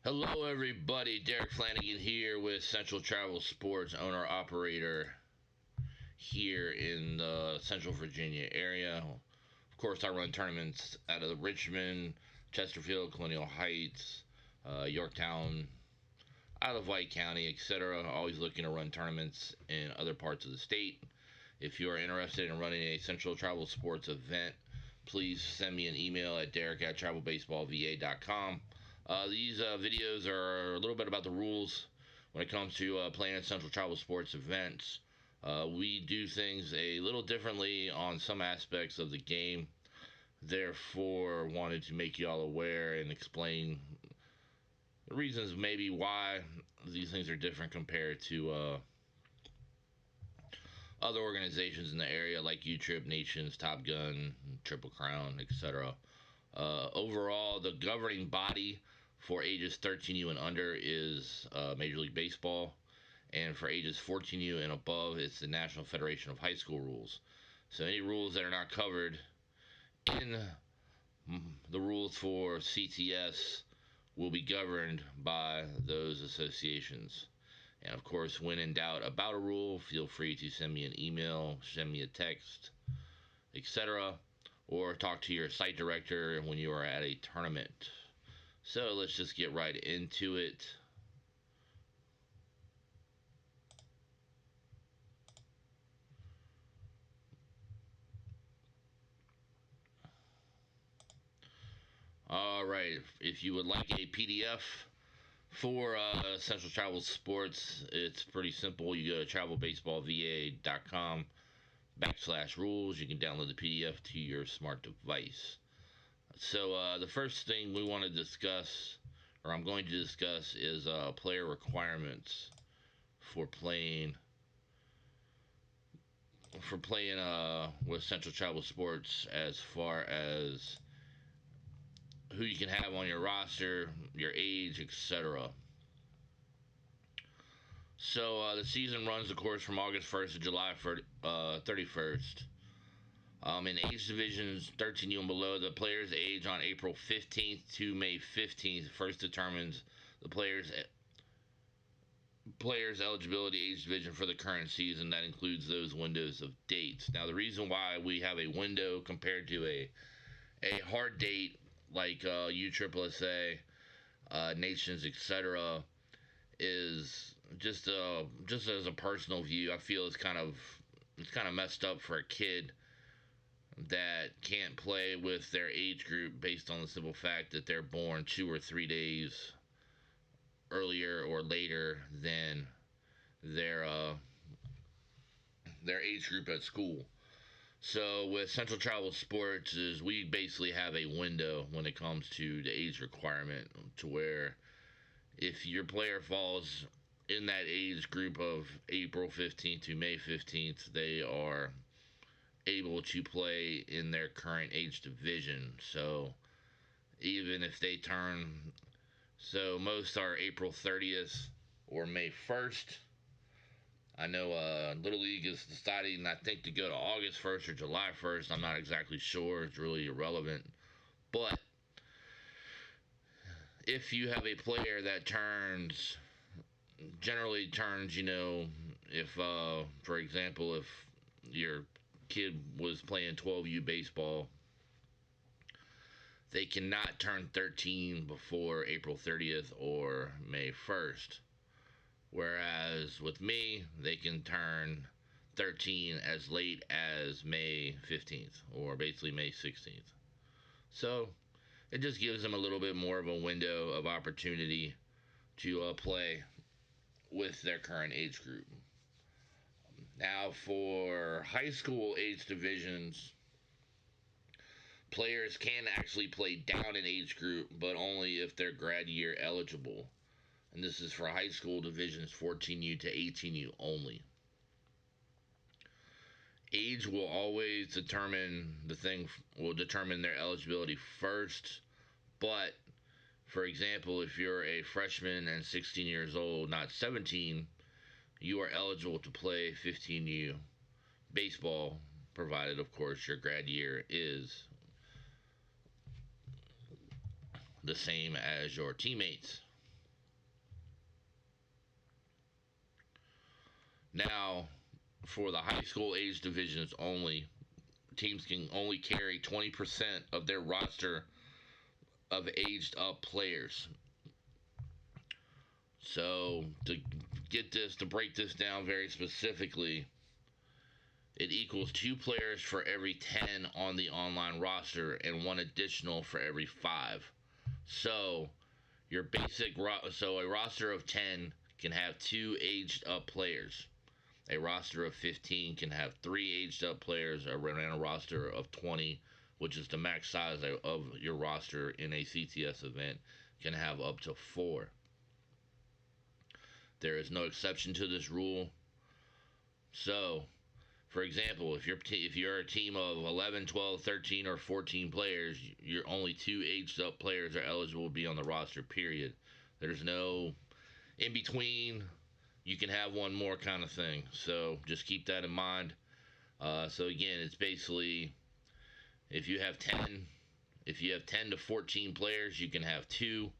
Hello, everybody. Derek Flanagan here with Central Travel Sports, owner operator here in the Central Virginia area. Of course, I run tournaments out of Richmond, Chesterfield, Colonial Heights, Yorktown, out of White County, etc. Always looking to run tournaments in other parts of the state. If you are interested in running a Central Travel Sports event, please send me an email at derek@travelbaseballva.com. These videos are a little bit about the rules when it comes to playing Central Travel Sports events. We do things a little differently on some aspects of the game. Therefore, wanted to make you all aware and explain the reasons maybe why these things are different compared to other organizations in the area like U-Trip, Nations, Top Gun, Triple Crown, etc. Overall, the governing body for ages 13U and under is Major League Baseball, and for ages 14U and above, it's the National Federation of High School Rules. So any rules that are not covered in the rules for CTS will be governed by those associations. And of course, when in doubt about a rule, feel free to send me an email, send me a text, etc., or talk to your site director when you are at a tournament. So let's just get right into it. All right, if you would like a PDF for Central Travel Sports, it's pretty simple. You go to travelbaseballva.com/rules. You can download the PDF to your smart device. So the first thing we want to discuss, or I'm going to discuss, is player requirements for playing with Central Travel Sports, as far as who you can have on your roster, your age, etc. So the season runs, of course, from August 1st to July 31st. In age divisions 13U and below, the player's age on April 15th to May 15th first determines the player's eligibility age division for the current season. That includes those windows of dates. Now, the reason why we have a window compared to a hard date like USSSA, Nations, etc., is just as a personal view. I feel it's kind of messed up for a kid that can't play with their age group based on the simple fact that they're born 2 or 3 days earlier or later than their age group at school. So with Central Travel Sports, is we basically have a window when it comes to the age requirement, to where if your player falls in that age group of April 15th to May 15th, they are able to play in their current age division. So even if they so most are April 30th or May 1st. I know Little League is deciding, I think, to go to August 1st or July 1st. I'm not exactly sure. It's really irrelevant. But if you have a player that generally turns, if, for example, if your kid was playing 12U baseball, they cannot turn 13 before April 30th or May 1st. Whereas with me, they can turn 13 as late as May 15th, or basically May 16th. So it just gives them a little bit more of a window of opportunity to play with their current age group. Now, for high school age divisions, players can actually play down an age group, but only if they're grad year eligible. And this is for high school divisions 14U to 18U only. Age will always determine their eligibility first, but for example, if you're a freshman and 16 years old, not 17, you are eligible to play 15U baseball, provided, of course, your grad year is the same as your teammates. Now, for the high school age divisions only, teams can only carry 20% of their roster of aged up players. So, to break this down very specifically, it equals 2 players for every 10 on the online roster and one additional for every 5. So, so a roster of 10 can have 2 aged up players. A roster of 15 can have 3 aged up players, and a roster of 20, which is the max size of your roster in a CTS event, can have up to 4. There is no exception to this rule. So, for example, if you're a team of 11, 12, 13, or 14 players, you're only 2 aged up players are eligible to be on the roster, period. There's no in between. You can have one more kind of thing. So just keep that in mind. So again, it's basically if you have 10 to 14 players, you can have 2.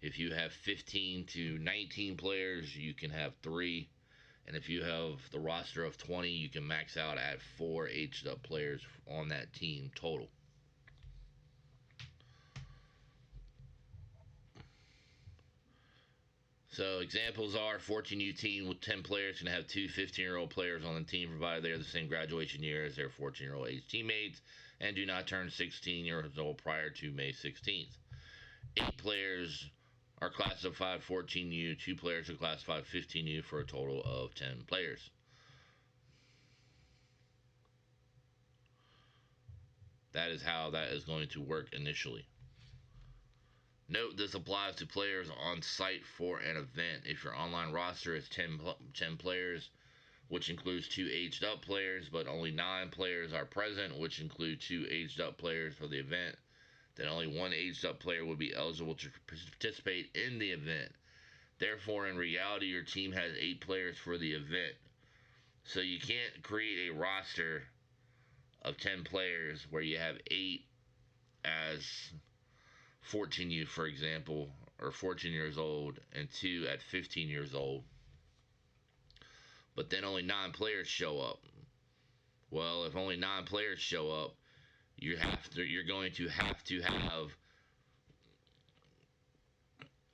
If you have 15 to 19 players, you can have 3. And if you have the roster of 20, you can max out at 4 aged up players on that team total. So examples are 14U team with 10 players can have 2 15-year-old players on the team provided they are the same graduation year as their 14-year-old age teammates and do not turn 16 years old prior to May 16th. 8 players are classified 14U, 2 players are classified 15U for a total of 10 players. That is how that is going to work initially. Note this applies to players on site for an event. If your online roster is 10 players, which includes 2 aged up players, but only 9 players are present, which include 2 aged up players for the event, then only 1 aged up player will be eligible to participate in the event. Therefore, in reality, your team has 8 players for the event. So you can't create a roster of 10 players where you have 8 as 14U, for example, or 14 years old, and 2 at 15 years old. But then only 9 players show up. Well, if only 9 players show up, you're going to have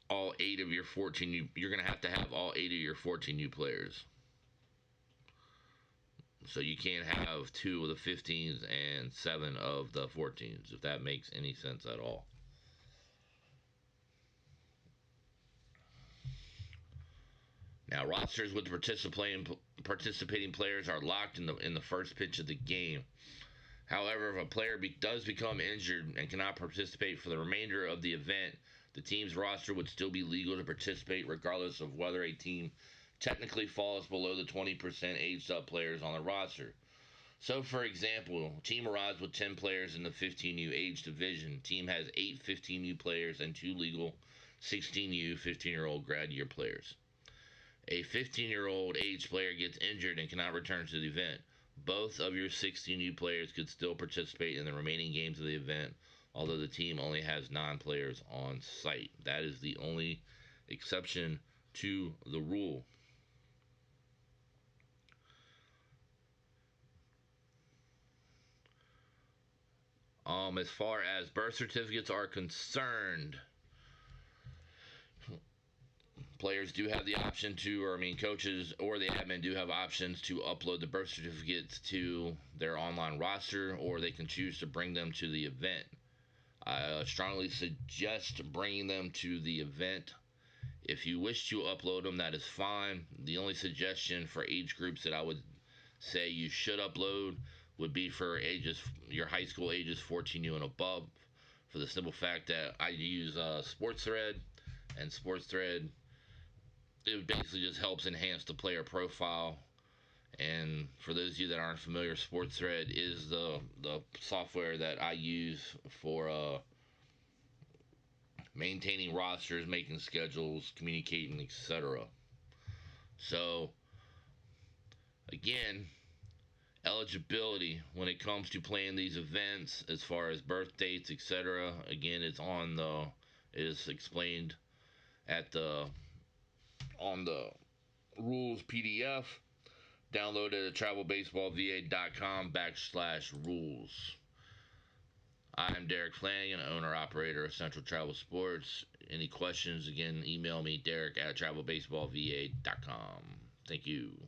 all 8 of your 14U. You're going to have all 8 of your 14U players. So you can't have 2 of the 15s and 7 of the 14s, if that makes any sense at all. Now, rosters with participating players are locked in the first pitch of the game. However, if a player does become injured and cannot participate for the remainder of the event, the team's roster would still be legal to participate regardless of whether a team technically falls below the 20% aged up players on the roster. So, for example, team arrives with 10 players in the 15U age division. Team has 8 15U players and 2 legal 16U 15-year-old grad year players. A 15-year-old age player gets injured and cannot return to the event. Both of your 16U players could still participate in the remaining games of the event, although the team only has 9 players on site. That is the only exception to the rule. As far as birth certificates are concerned, players do have the option coaches or the admin do have options to upload the birth certificates to their online roster, or they can choose to bring them to the event. I strongly suggest bringing them to the event. If you wish to upload them, that is fine. The only suggestion for age groups that I would say you should upload would be for your high school ages 14U and above, for the simple fact that I use SportsThread, and SportsThread, it basically just helps enhance the player profile. And for those of you that aren't familiar, SportsThread is the software that I use for maintaining rosters, making schedules, communicating, etc. So, again, eligibility when it comes to playing these events, as far as birth dates, etc. Again, it is explained on the rules PDF. Download it at travelbaseballva.com/rules. I'm Derek Flanagan, owner operator of Central Travel Sports. Any questions, again, email me, Derek at travelbaseballva.com. Thank you.